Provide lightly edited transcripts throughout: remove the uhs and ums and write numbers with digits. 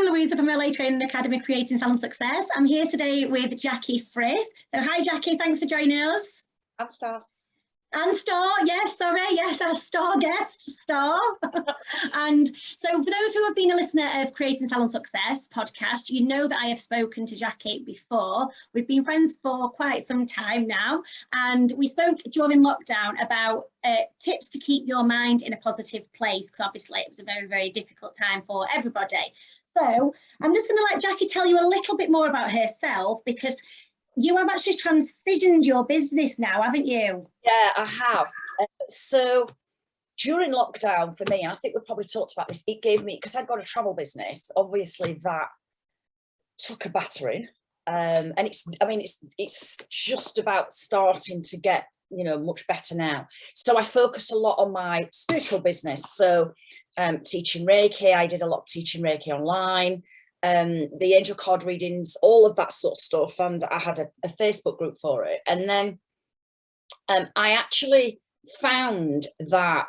I'm Louisa from LA Training Academy, Creating Salon Success. I'm here today with Jackie Frith. So hi Jackie, thanks for joining us. And Star. And Star, yes, sorry, yes, our star guest, Star. And so for those who have been a listener of Creating Salon Success podcast, you know that I have spoken to Jackie before. We've been friends for quite some time now, and we spoke during lockdown about tips to keep your mind in a positive place, because obviously it was a very, very difficult time for everybody. So I'm just going to let Jackie tell you a little bit more about herself, because you have actually transitioned your business now, haven't you? Yeah, I have. So during lockdown for me, and I think we probably talked about this, it gave me, because I'd got a travel business, obviously that took a battering. And it's just about starting to get, much better now. So I focused a lot on my spiritual business. So teaching Reiki, I did a lot of teaching Reiki online. The angel card readings, all of that sort of stuff, and I had a Facebook group for it. And then I actually found that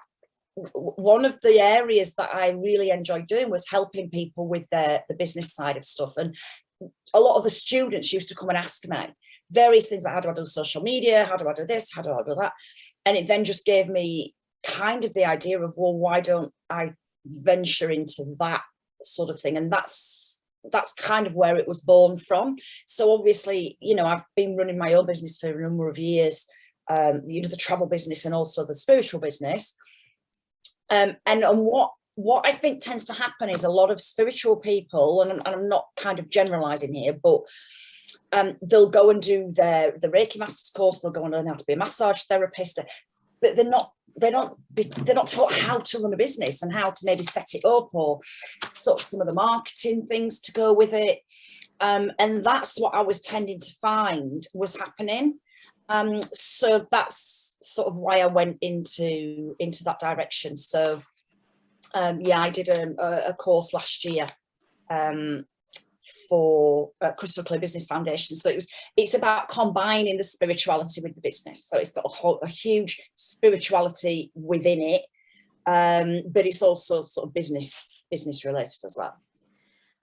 one of the areas that I really enjoyed doing was helping people with the business side of stuff. And a lot of the students used to come and ask me various things about, how do I do social media, how do I do this, how do I do that? And it then just gave me kind of the idea of, well, why don't I venture into that sort of thing? And that's kind of where it was born from. So obviously, I've been running my own business for a number of years, the travel business and also the spiritual business. And what I think tends to happen is a lot of spiritual people, and I'm not kind of generalizing here, but they'll go and do the Reiki Masters course, they'll go and learn how to be a massage therapist, but they're not taught how to run a business and how to maybe set it up, or sort of some of the marketing things to go with it. And that's what I was tending to find was happening. So that's sort of why I went into that direction. So I did a course last year for Crystal Clear Business Foundation. So it's about combining the spirituality with the business. So it's got a huge spirituality within it, but it's also sort of business related as well.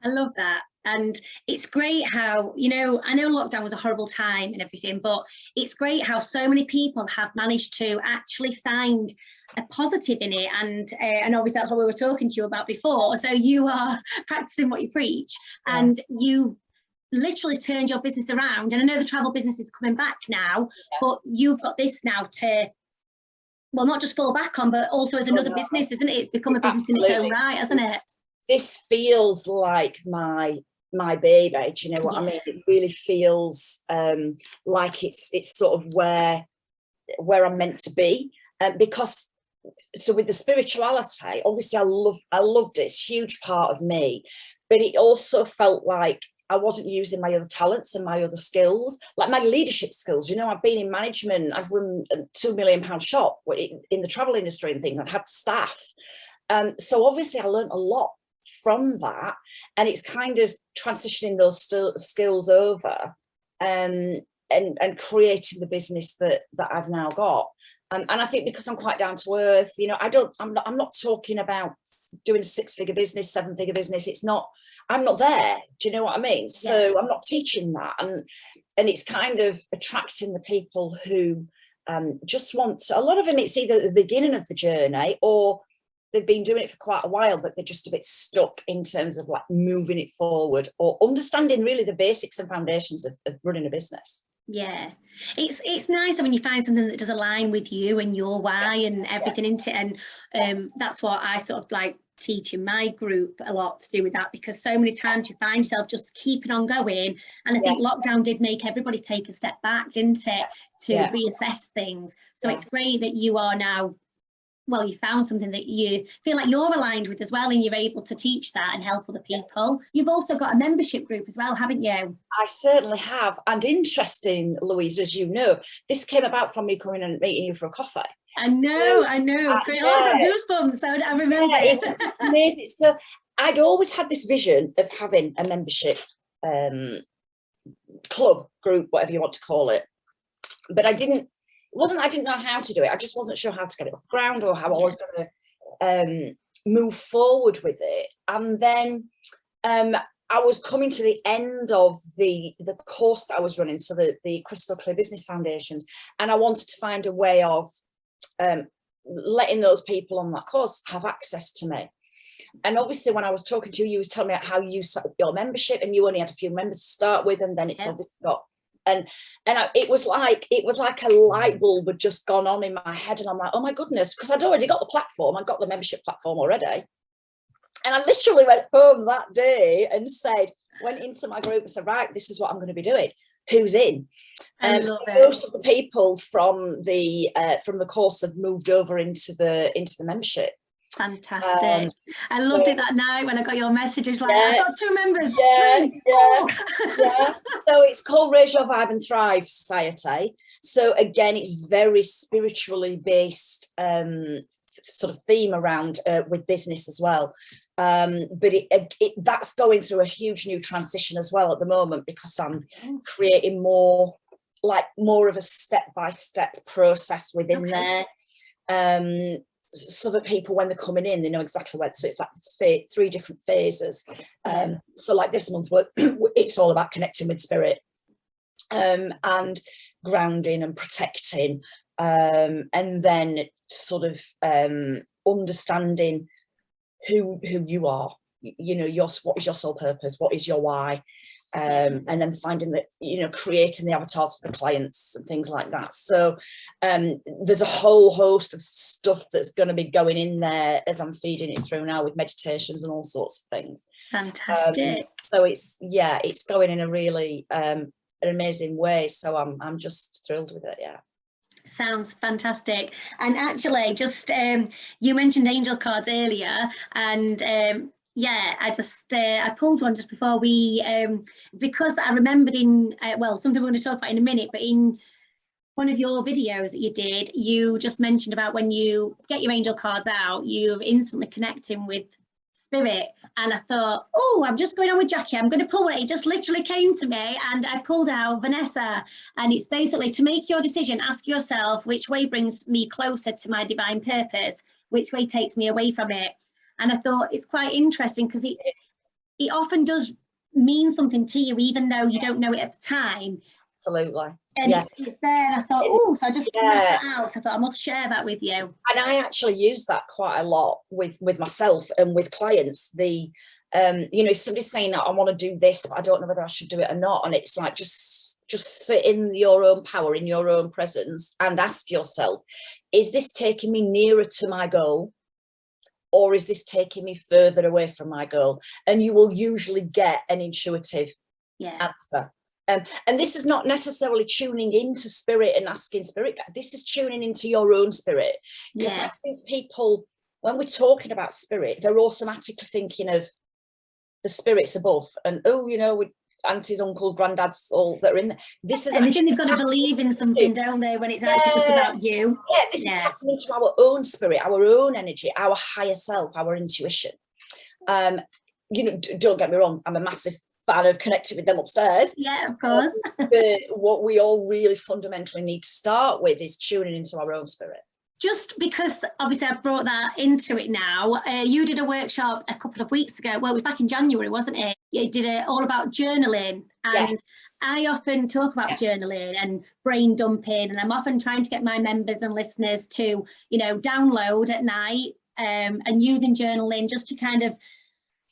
I love that. And it's great how, I know lockdown was a horrible time and everything, but it's great how so many people have managed to actually find a positive in it. And obviously that's what we were talking to you about before. So you are practicing what you preach, and you literally turned your business around. And I know the travel business is coming back now, but you've got this now to, well, not just fall back on, but also as another business, isn't it? It's become a business in its own right, hasn't it? This feels like my baby, do you know what I mean? It really feels like it's sort of where I'm meant to be, because so with the spirituality, obviously I loved it, it's a huge part of me, but it also felt like I wasn't using my other talents and my other skills, like my leadership skills. I've been in management, I've run a £2 million shop in the travel industry and things, I've had staff. So obviously I learned a lot from that, and it's kind of transitioning those skills over and creating the business that I've now got. And I think because I'm quite down to earth, I'm not talking about doing a 6-figure business, 7-figure business. I'm not there. Do you know what I mean? So I'm not teaching that, and it's kind of attracting the people who just want to, a lot of them, it's either the beginning of the journey or they've been doing it for quite a while, but they're just a bit stuck in terms of like moving it forward or understanding really the basics and foundations of running a business. Yeah, it's nice when you find something that does align with you and your why and everything into it. And that's what I sort of like teach in my group, a lot to do with that, because so many times you find yourself just keeping on going. And I think lockdown did make everybody take a step back, didn't it, to reassess things. So it's great that you are now, well, you found something that you feel like you're aligned with as well, and you're able to teach that and help other people. You've also got a membership group as well, haven't you? I certainly have. And interesting, Louise, as you know, this came about from me coming and meeting you for a coffee. I know. Great. Oh, I got goosebumps. I remember. Yeah, it was amazing. So I'd always had this vision of having a membership club, group, whatever you want to call it. But I didn't know how to do it. I just wasn't sure how to get it off the ground or how I was going to move forward with it. And then I was coming to the end of the course that I was running, so the Crystal Clear Business Foundations, and I wanted to find a way of letting those people on that course have access to me. And obviously, when I was talking to you, you was telling me about how you set up your membership, and you only had a few members to start with, and then it's obviously got. It was like a light bulb had just gone on in my head, and I'm like, oh my goodness, because I'd already got the platform, I'd got the membership platform already. And I literally went home that day and went into my group and said, right, this is what I'm going to be doing. Who's in? Most of the people from the course have moved over into the membership. Fantastic. I loved it that night when I got your messages, like, yeah, I've got 2 members. Yeah, 3, yeah, 4. yeah. So it's called Raise Your Vibe and Thrive Society. So again, it's very spiritually based sort of theme around with business as well. But that's going through a huge new transition as well at the moment, because I'm creating more of a step-by-step process within there. So that people, when they're coming in, they know exactly where. So it's like 3 different phases. So like this month, it's all about connecting with spirit, and grounding and protecting, and then sort of understanding who you are. You know, what is your soul purpose? What is your why? And then finding that, you know, creating the avatars for the clients and things like that. So there's a whole host of stuff that's going to be going in there as I'm feeding it through now, with meditations and all sorts of things. Fantastic. So it's going in a really an amazing way. So I'm just thrilled with it. Yeah. Sounds fantastic. And actually, just you mentioned angel cards earlier, and yeah, I pulled one just before we, because I remembered something we're going to talk about in a minute, but in one of your videos that you did, you just mentioned about when you get your angel cards out, you're instantly connecting with spirit. And I thought, oh, I'm just going on with Jackie, I'm going to pull one. It just literally came to me, and I pulled out Vanessa. And it's basically, to make your decision, ask yourself which way brings me closer to my divine purpose, which way takes me away from it. And I thought it's quite interesting, because it often does mean something to you, even though you don't know it at the time. Absolutely. And it's there. And I thought, oh, so I just left that out. I thought I must share that with you. And I actually use that quite a lot with myself and with clients. You know, if somebody's saying that I want to do this, but I don't know whether I should do it or not. And it's like, just sit in your own power, in your own presence, and ask yourself, is this taking me nearer to my goal? Or is this taking me further away from my goal? And you will usually get an intuitive answer. And this is not necessarily tuning into spirit and asking spirit. This is tuning into your own spirit. Because I think people, when we're talking about spirit, they're automatically thinking of the spirits above. And, oh, you know, with aunties, uncles, granddads, all that are in there. This is anything they've got to believe in something, don't they, when it's actually just about you. Yeah, this is tapping into our own spirit, our own energy, our higher self, our intuition. You know, don't get me wrong, I'm a massive fan of connecting with them upstairs. Yeah, of course. But what we all really fundamentally need to start with is tuning into our own spirit. Just because obviously I've brought that into it now, you did a workshop a couple of weeks ago. Well, it was back in January, wasn't it? You did it all about journaling. And I often talk about journaling and brain dumping, and I'm often trying to get my members and listeners to, you know, download at night and using journaling just to kind of,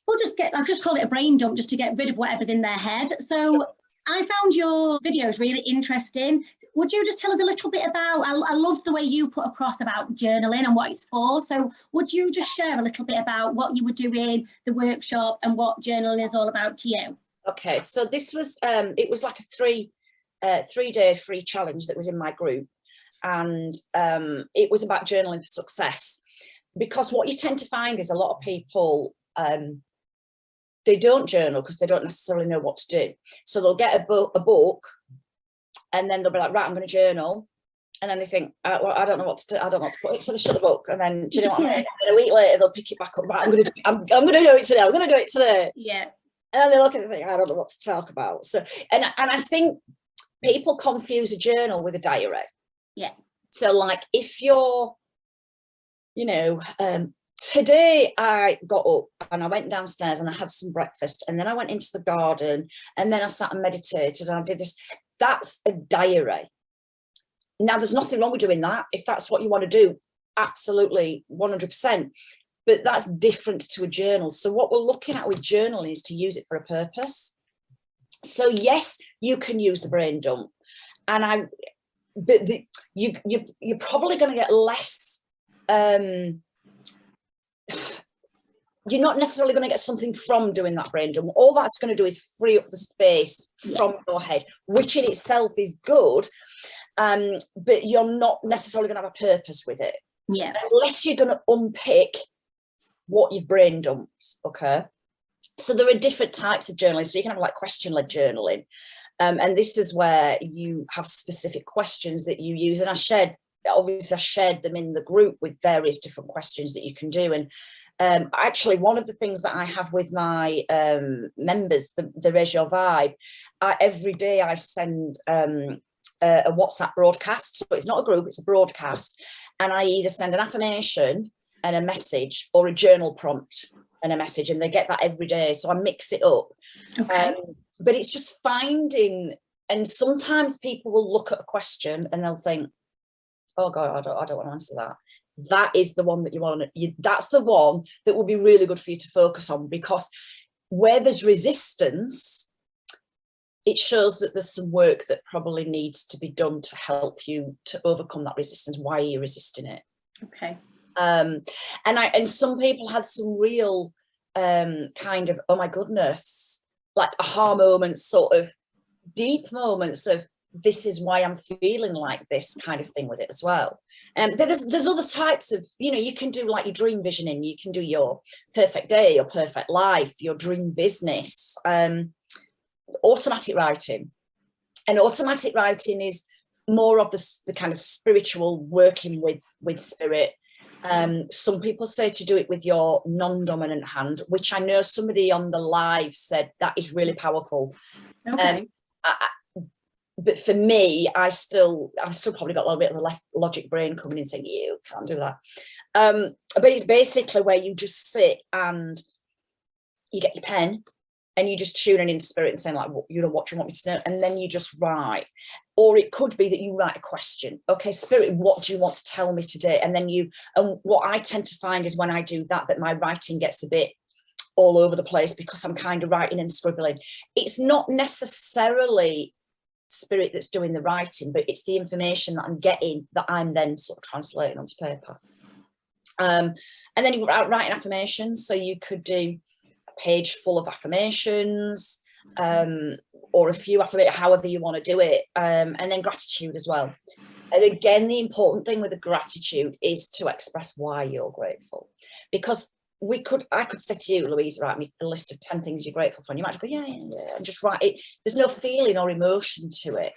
I'll just call it a brain dump, just to get rid of whatever's in their head. So I found your videos really interesting. Would you just tell us a little bit about, I love the way you put across about journaling and what it's for. So would you just share a little bit about what you were doing, the workshop, and what journaling is all about to you? Okay, so this was, it was like a three-day free challenge that was in my group. And it was about journaling for success. Because what you tend to find is a lot of people, they don't journal because they don't necessarily know what to do. So they'll get a book, and then they'll be like, right, I'm going to journal. And then they think, well, I don't know what to do. I don't know what to put it. So they shut the book. And then, do you know what? And a week later, they'll pick it back up. Right, I'm going to do it today. I'm going to do it today. Yeah. And then they look at it and think, I don't know what to talk about. So, and I think people confuse a journal with a diary. Yeah. So like, if you're, you know, Today I got up and I went downstairs and I had some breakfast, and then I went into the garden, and then I sat and meditated, and I did this. That's a diary. Now, there's nothing wrong with doing that. If that's what you want to do, absolutely 100%. But that's different to a journal. So what we're looking at with journaling is to use it for a purpose. So yes, you can use the brain dump, but you're probably going to get less. You're not necessarily going to get something from doing that brain dump. All that's going to do is free up the space from your head, which in itself is good, but you're not necessarily going to have a purpose with it. Yeah. Unless you're going to unpick what you've brain dumped, okay? So there are different types of journaling. So you can have like question-led journaling. And this is where you have specific questions that you use. And I shared them in the group with various different questions that you can do. And actually, one of the things that I have with my members, the Raise Your Vibe, every day I send a WhatsApp broadcast. So it's not a group, it's a broadcast. And I either send an affirmation and a message, or a journal prompt and a message, and they get that every day. So I mix it up. Okay. But it's just finding, and sometimes people will look at a question and they'll think, oh God, I don't want to answer that. That is the one that you want to, that's the one that will be really good for you to focus on, because where there's resistance, it shows that there's some work that probably needs to be done to help you to overcome that resistance. Why are you resisting it? Okay. And some people had some real kind of, oh my goodness, like aha moments, sort of deep moments of, this is why I'm feeling like this kind of thing with it as well. And there's other types of, you can do like your dream visioning, you can do your perfect day, your perfect life, your dream business, automatic writing. And automatic writing is more of the kind of spiritual working with spirit. Some people say to do it with your non-dominant hand, which I know somebody on the live said that is really powerful. Okay. But for me, I've still probably got a little bit of the left logic brain coming in saying, you can't do that. But it's basically where you just sit and you get your pen and you just tune in spirit and saying like, what do you want me to know? And then you just write. Or it could be that you write a question. Okay, spirit, what do you want to tell me today? And then and what I tend to find is when I do that my writing gets a bit all over the place, because I'm kind of writing and scribbling. It's not necessarily spirit that's doing the writing, but it's the information that I'm getting that I'm then sort of translating onto paper. And then you write affirmations. So you could do a page full of affirmations, or a few affirmations, however you want to do it, and then gratitude as well. And again, the important thing with the gratitude is to express why you're grateful, because I could say to you, Louise, write me a list of 10 things you're grateful for, and you might go, yeah, and just write it. There's no feeling or emotion to it.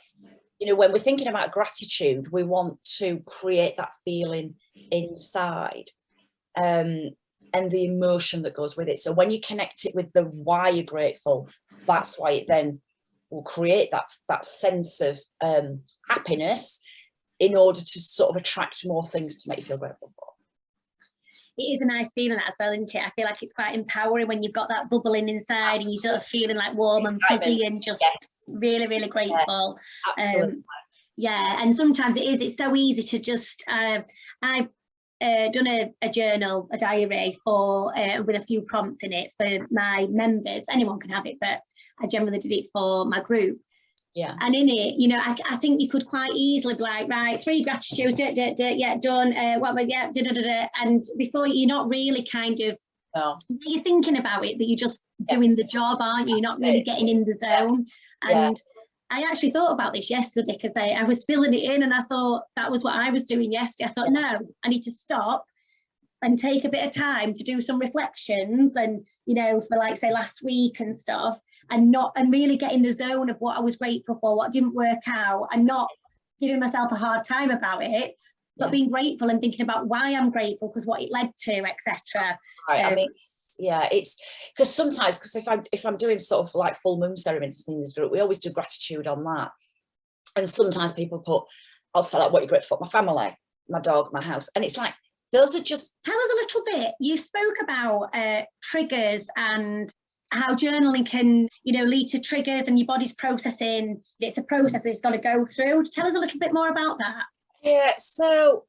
When we're thinking about gratitude, we want to create that feeling inside, and the emotion that goes with it. So when you connect it with the why you're grateful, that's why it then will create that sense of happiness, in order to sort of attract more things to make you feel grateful for. It is a nice feeling that as well, isn't it? I feel like it's quite empowering when you've got that bubbling inside. Absolutely. And you're sort of feeling like warm and fuzzy and just really, really grateful. Absolutely. And sometimes it's so easy to just, I've done a journal, a diary for with a few prompts in it for my members. Anyone can have it, but I generally did it for my group. Yeah. And in it, I think you could quite easily be like, right, 3 gratitudes, done, and before you're not really kind of, you're thinking about it, but you're just doing the job, aren't you? You're not really getting in the zone. And I actually thought about this yesterday, because I was filling it in, and I thought that was what I was doing yesterday. I thought, no, I need to stop and take a bit of time to do some reflections, and for like say last week and stuff, and really get in the zone of what I was grateful for, what didn't work out, and not giving myself a hard time about it, but being grateful and thinking about why I'm grateful, because what it led to, etc. Right. I mean, it's because sometimes, because if I'm doing sort of like full moon ceremonies and things, we always do gratitude on that, and sometimes people put, I'll say like, what you're grateful for, my family, my dog, my house, and it's like, those are just... Tell us a little bit. You spoke about triggers and how journaling can, you know, lead to triggers and your body's processing. It's a process that it's got to go through. Tell us a little bit more about that. Yeah, so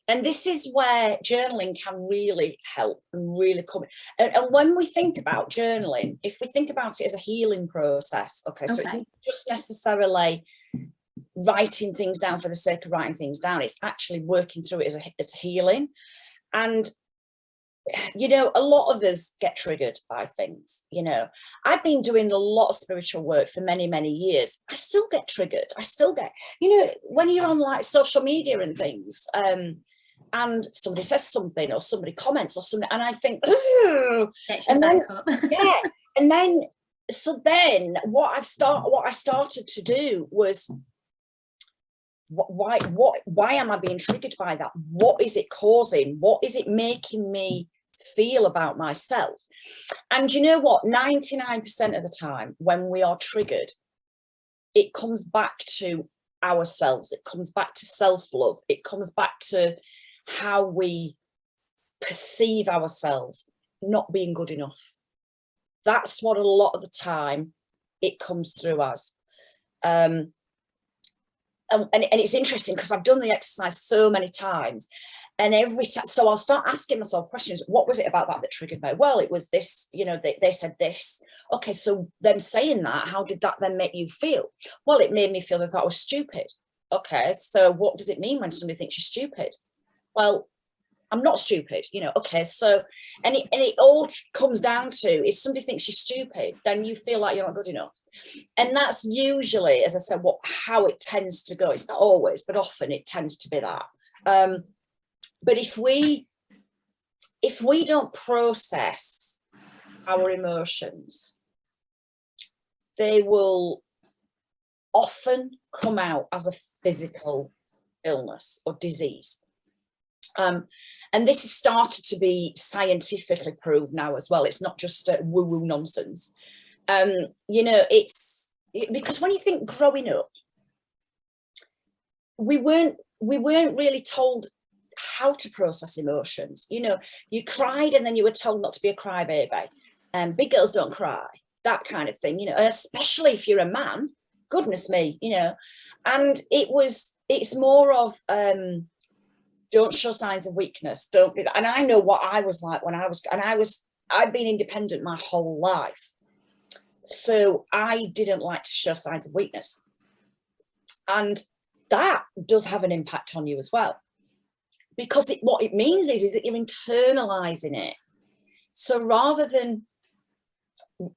and this is where journaling can really help and really come. And when we think about journaling, if we think about it as a healing process, okay, so it's not just necessarily writing things down for the sake of writing things down. It's actually working through it as healing. And, you know, a lot of us get triggered by things. You know, I've been doing a lot of spiritual work for many, many years. I still get triggered. I still get, you know, when you're on like social media and things, and somebody says something or somebody comments or something, and I think, oh, and then, yeah, and then, so then what I started to do was, why am I being triggered by that? What is it causing? What is it making me feel about myself? And you know what, 99% of the time when we are triggered, it comes back to ourselves. It comes back to self-love. It comes back to how we perceive ourselves not being good enough. That's what a lot of the time it comes through as. And it's interesting because I've done the exercise so many times, and every time, so I'll start asking myself questions. What was it about that triggered me? Well, it was this, you know, they said this. Okay, so then saying that, how did that then make you feel? Well, it made me feel that I was stupid. Okay, so what does it mean when somebody thinks you're stupid? Well, I'm not stupid, you know. Okay, so and it all comes down to, if somebody thinks you're stupid, then you feel like you're not good enough. And that's usually, as I said, how it tends to go. It's not always, but often it tends to be that. But if we don't process our emotions, they will often come out as a physical illness or disease. And this has started to be scientifically proved now as well. It's not just woo-woo nonsense. You know, because when you think growing up, we weren't really told how to process emotions. You know, you cried and then you were told not to be a crybaby. Big girls don't cry, that kind of thing, you know, especially if you're a man, goodness me, you know. And it's more of, don't show signs of weakness. Don't be that. And I know what I was like when I've been independent my whole life. So I didn't like to show signs of weakness. And that does have an impact on you as well. Because what it means is that you're internalizing it. So rather than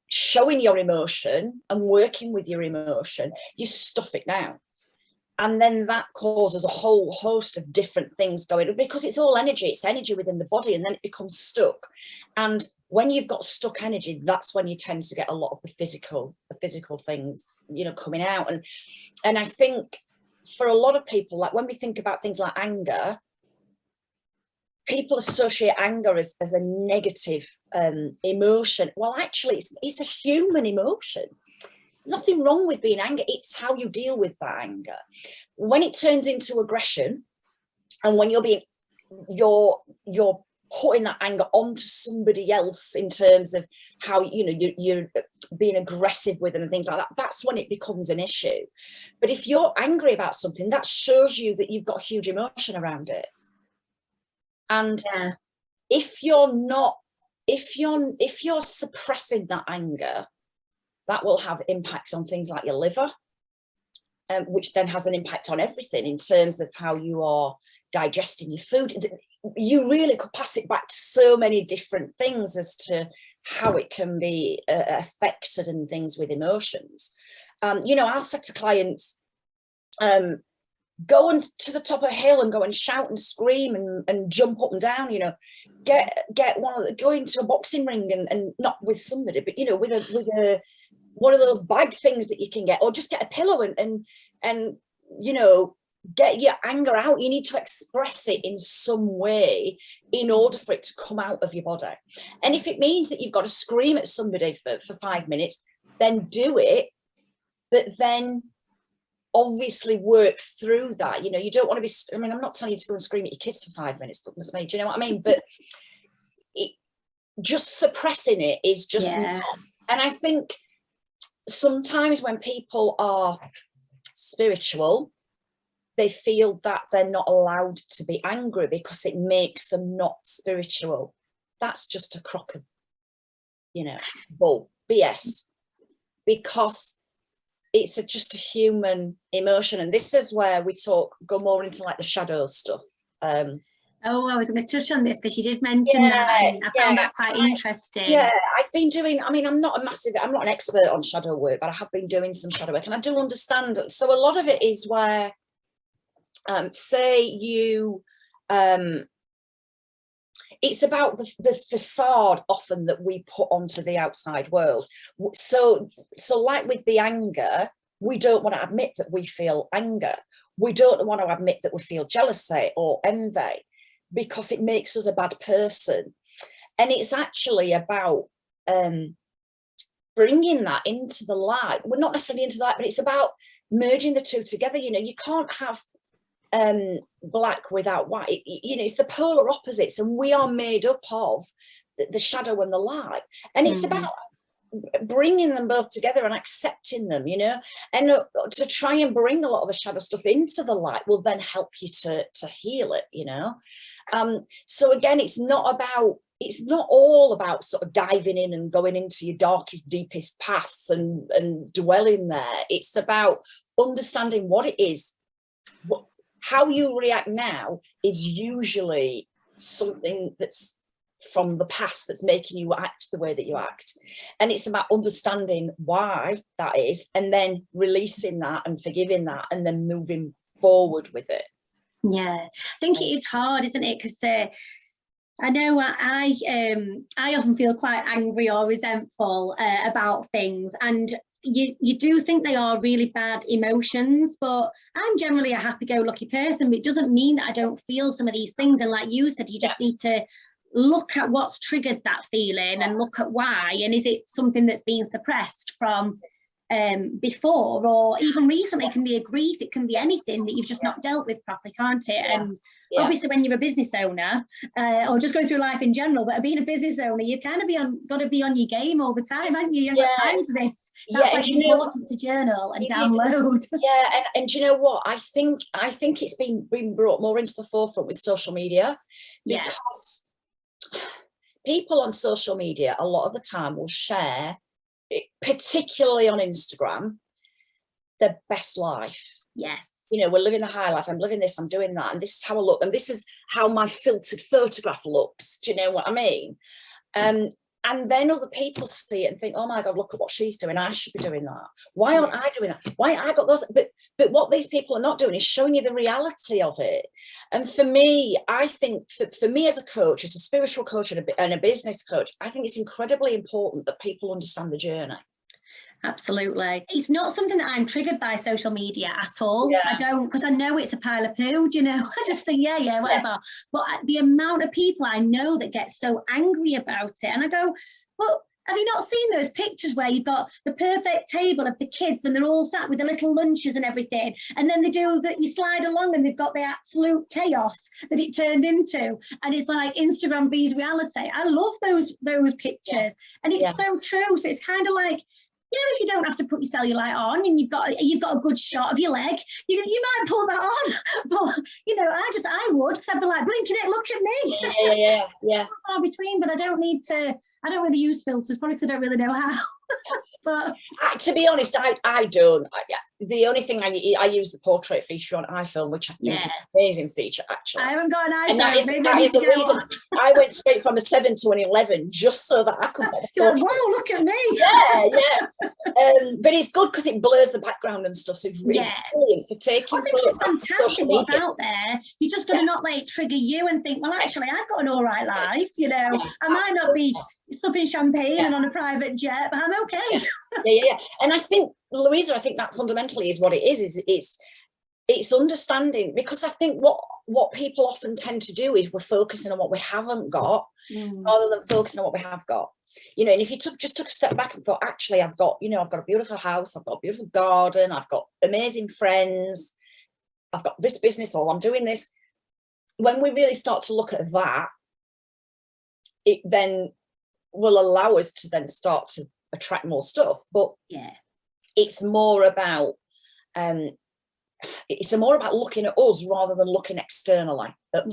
showing your emotion and working with your emotion, you stuff it down. And then that causes a whole host of different things going on, because it's all energy. It's energy within the body, and then it becomes stuck. And when you've got stuck energy, that's when you tend to get a lot of the physical things, you know, coming out. And I think for a lot of people, like when we think about things like anger, people associate anger as a negative emotion. Well, actually, it's a human emotion. There's nothing wrong with being angry. It's how you deal with that anger. When it turns into aggression, and when you're putting that anger onto somebody else in terms of how, you know, you're being aggressive with them and things like that, that's when it becomes an issue. But if you're angry about something, that shows you that you've got huge emotion around it. And if you're suppressing that anger, that will have impacts on things like your liver, which then has an impact on everything in terms of how you are digesting your food. You really could pass it back to so many different things as to how it can be affected and things with emotions. You know, I'll say to clients, go on to the top of a hill and go and shout and scream and jump up and down, you know, go into a boxing ring and not with somebody, but, you know, with a one of those bag things that you can get, or just get a pillow and you know, get your anger out. You need to express it in some way in order for it to come out of your body. And if it means that you've got to scream at somebody for 5 minutes, then do it. But then obviously work through that. You know, you don't want to be, I mean, I'm not telling you to go and scream at your kids for 5 minutes, goodness me, do you know what I mean? But just suppressing it is just not. And I think sometimes when people are spiritual, they feel that they're not allowed to be angry because it makes them not spiritual. That's just a crock of, you know, bull, BS, because it's just a human emotion. And this is where we go more into like the shadow stuff. Oh, I was going to touch on this because you did mention that, and I found that quite interesting. Yeah, I've been doing, I mean, I'm not an expert on shadow work, but I have been doing some shadow work, and I do understand. So a lot of it is where, say you, it's about the facade often that we put onto the outside world. So like with the anger, we don't want to admit that we feel anger. We don't want to admit that we feel jealousy or envy, because it makes us a bad person. And it's actually about bringing that into the light. Well, not necessarily into the light, but it's about merging the two together. You know, you can't have black without white. You know, it's the polar opposites, and we are made up of the shadow and the light. And it's about bringing them both together and accepting them, you know, and to try and bring a lot of the shadow stuff into the light will then help you to heal it, you know. So again, it's not all about sort of diving in and going into your darkest, deepest paths and dwelling there. It's about understanding what it is. How you react now is usually something that's from the past that's making you act the way that you act. And it's about understanding why that is, and then releasing that and forgiving that, and then moving forward with it. Yeah, I think it is hard, isn't it? Because I know I often feel quite angry or resentful about things, and you do think they are really bad emotions, but I'm generally a happy-go-lucky person. But it doesn't mean that I don't feel some of these things. And like you said, you just need to look at what's triggered that feeling and look at why, and is it something that's been suppressed from before, or even recently. It can be a grief, it can be anything that you've just not dealt with properly, can't it? And obviously when you're a business owner or just going through life in general, but being a business owner, you kind of got to be on your game all the time, haven't you? You haven't got time for this. That's why it's important to journal and download. And do you know what, I think it's been brought more into the forefront with social media, because people on social media a lot of the time will share, particularly on Instagram, their best life. Yes. You know, we're living the high life, I'm living this, I'm doing that, and this is how I look, and this is how my filtered photograph looks. Do you know what I mean? And then other people see it and think, oh my God, look at what she's doing, I should be doing that. Why aren't I doing that? Why I got those? But what these people are not doing is showing you the reality of it. And for me, I think for me as a coach, as a spiritual coach and a business coach, I think it's incredibly important that people understand the journey. Absolutely. It's not something that I'm triggered by social media at all. I don't, because I know it's a pile of poo, you know. I just think, whatever. But the amount of people I know that get so angry about it, and I go, well, have you not seen those pictures where you've got the perfect table of the kids and they're all sat with the little lunches and everything, and then they do that, you slide along and they've got the absolute chaos that it turned into, and it's like Instagram be's reality. I love those pictures, and it's so true. So it's kind of like, if you don't have to put your cellulite on and you've got a good shot of your leg, you might pull that on. But you know, I would, because I'd be like, blinking it, look at me. Yeah. Far between, but I don't really use filters, probably because I don't really know how. But to be honest, I don't. The only thing I use the portrait feature on iPhone, which I think is an amazing feature, actually. I haven't got an iPhone. And that is the reason I went straight from a 7 to an 11, just so that I could get the You're like, whoa, look at me. But it's good because it blurs the background and stuff. So it's brilliant for taking. I think it's fantastic what's out there. You just got to not let it trigger you and think, well, actually, I've got an all right life. You know, I might not be supping champagne and on a private jet, but I'm okay. And I think, Louisa, that fundamentally is what it is it's it's understanding, because I think what people often tend to do is we're focusing on what we haven't got rather than focusing on what we have got. You know, and if you just took a step back and thought, actually, I've got a beautiful house, I've got a beautiful garden, I've got amazing friends, I've got this business, or I'm doing this. When we really start to look at that, it then will allow us to then start to attract more stuff. But yeah, it's more about looking at us rather than looking externally at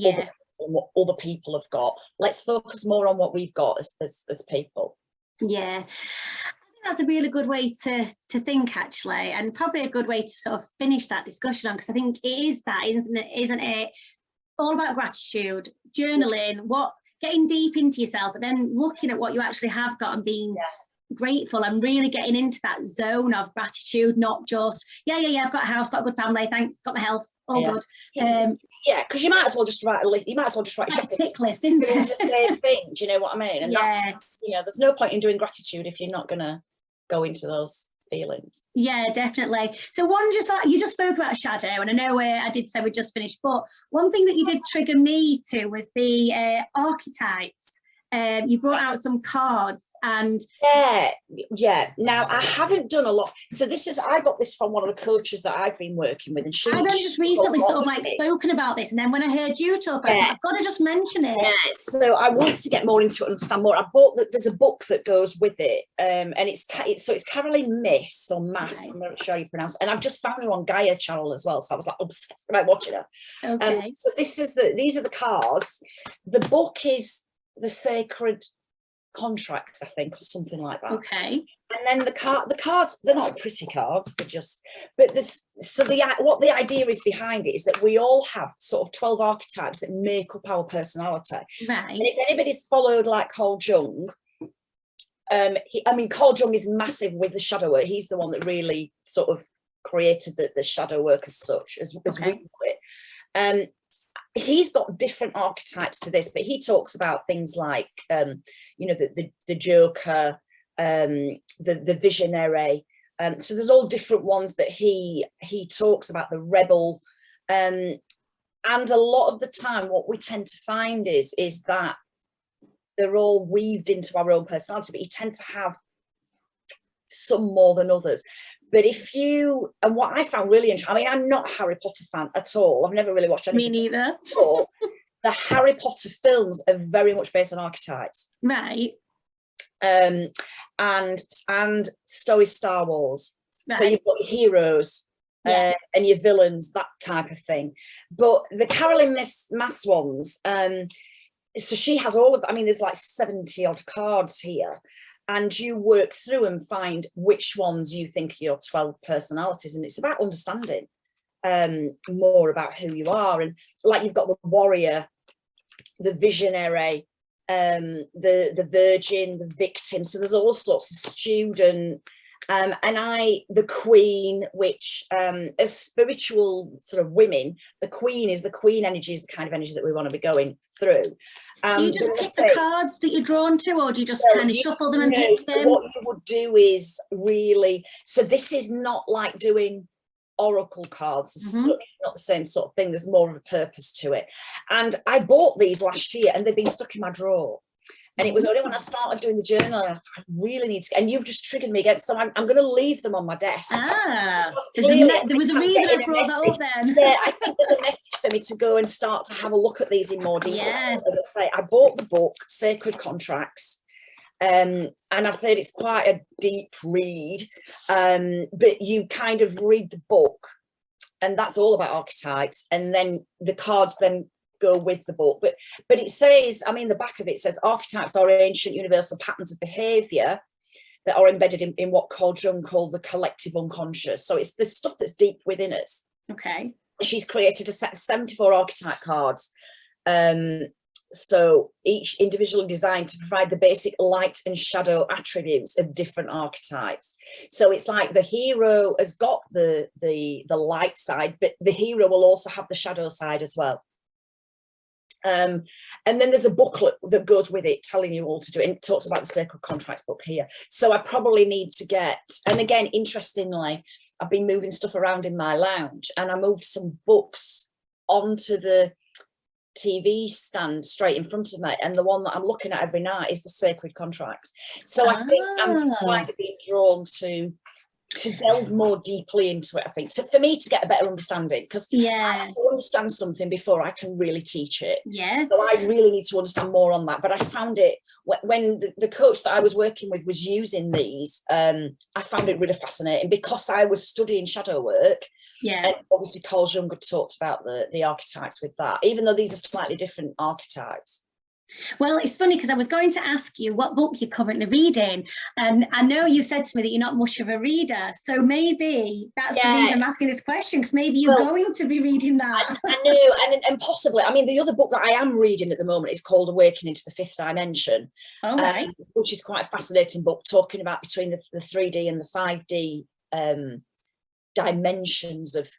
what other people have got. Let's focus more on what we've got as people. Yeah, I think that's a really good way to think, actually, and probably a good way to sort of finish that discussion on, because I think it is that, isn't it? All about gratitude, journaling, getting deep into yourself, but then looking at what you actually have got and being grateful and really getting into that zone of gratitude, not just I've got a house, got a good family, thanks, got my health, all good. Because you might as well just write a list. You might as well just write a tick list, isn't it? It's the same thing. Do you know what I mean? And that's, there's no point in doing gratitude if you're not gonna go into those feelings. Yeah, definitely. So one, you just spoke about shadow, and I know I did say we just finished, but one thing that you did trigger me to was the archetypes. You brought out some cards, and now I haven't done a lot, so I got this from one of the coaches that I've been working with, and I've only just recently sort of like spoken about this, and then when I heard you talk about it, I've got to just mention it. So I want to get more into it, understand more. I bought that. There's a book that goes with it, and it's Caroline Miss or Mass, I'm not sure how you pronounce it, and I've just found her on Gaia channel as well, so I was like obsessed about watching her. So these are the cards. The book is The Sacred Contracts, I think, or something like that. Okay. And then the cards, they're not pretty cards, they're just, but what the idea is behind it is that we all have sort of 12 archetypes that make up our personality. Right. And if anybody's followed like Carl Jung, Carl Jung is massive with the shadow work. He's the one that really sort of created the shadow work as such, as we do it. He's got different archetypes to this, but he talks about things like the Joker, the visionary, so there's all different ones that he talks about, the rebel, and a lot of the time what we tend to find is that they're all weaved into our own personality, but you tend to have some more than others. But and what I found really interesting, I'm not a Harry Potter fan at all. I've never really watched anything. Me neither. The Harry Potter films are very much based on archetypes. Right. And so is Star Wars. Right. So you've got your heroes and your villains, that type of thing. But the Caroline Mass ones, so she has all of, there's like 70 odd cards here. And you work through and find which ones you think are your 12 personalities. And it's about understanding more about who you are. And like you've got the warrior, the visionary, the virgin, the victim. So there's all sorts of student. And the queen, which as spiritual sort of women, the queen energy is the kind of energy that we want to be going through. Do you just pick the cards that you're drawn to, or do you just kind of shuffle them and pick them? What you would do is really, so this is not like doing oracle cards as such, not the same sort of thing. There's more of a purpose to it. And I bought these last year and they've been stuck in my drawer. And it was only when I started doing the journal, I really need to, and you've just triggered me again. So I'm going to leave them on my desk. There was a reason I brought that up then. Yeah, I think there's a message for me to go and start to have a look at these in more detail. Yes. As I say, I bought the book, Sacred Contracts, and I've heard it's quite a deep read, but you kind of read the book, and that's all about archetypes, and then the cards then go with the book, but it says, the back of it says archetypes are ancient universal patterns of behavior that are embedded in what Carl Jung called the collective unconscious. So it's the stuff that's deep within us. Okay. She's created a set of 74 archetype cards, so each individually designed to provide the basic light and shadow attributes of different archetypes. So it's like the hero has got the light side, but the hero will also have the shadow side as well. And then there's a booklet that goes with it telling you all to do it. And it talks about the sacred contracts book here. So I probably need to get, and again, interestingly, I've been moving stuff around in my lounge, and I moved some books onto the TV stand straight in front of me, and the one that I'm looking at every night is the sacred contracts. So I think I'm quite being drawn to delve more deeply into it, I think. So for me to get a better understanding, because I have to understand something before I can really teach it. So I really need to understand more on that. But I found it, when the coach that I was working with was using these, I found it really fascinating, because I was studying shadow work. And obviously Carl Jung had talked about the archetypes with that, even though these are slightly different archetypes. Well, it's funny because I was going to ask you what book you're currently reading, and I know you said to me that you're not much of a reader, so maybe that's the reason I'm asking this question, because maybe you're going to be reading that. I know, and possibly. I mean, the other book that I am reading at the moment is called Awakening to the Fifth Dimension, which is quite a fascinating book, talking about between the 3D and the 5D dimensions of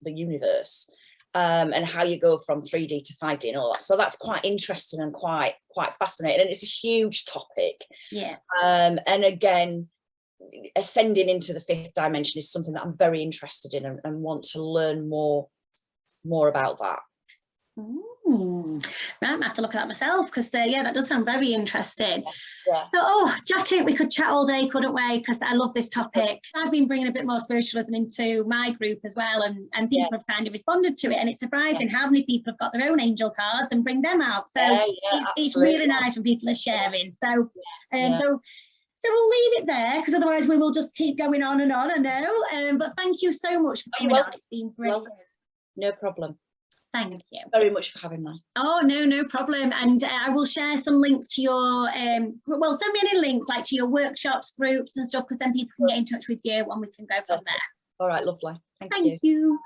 the universe. And how you go from 3D to 5D and all that. So that's quite interesting and quite fascinating, and it's a huge topic. And again, ascending into the fifth dimension is something that I'm very interested in, and want to learn more about that. Right, I have to look at that myself, because that does sound very interesting. So Jackie, we could chat all day, couldn't we? Because I love this topic. I've been bringing a bit more spiritualism into my group as well, and people have kind of responded to it, and it's surprising how many people have got their own angel cards and bring them out. So it's really nice when people are sharing. So so we'll leave it there, because otherwise we will just keep going on and on, I know. But thank you so much for coming on. It's been brilliant. No problem. Thank you very much for having me. Oh, no problem. And I will share some links to your, well, send me any links, like to your workshops, groups and stuff, because then people can get in touch with you and we can go from there. All right, lovely. Thank you.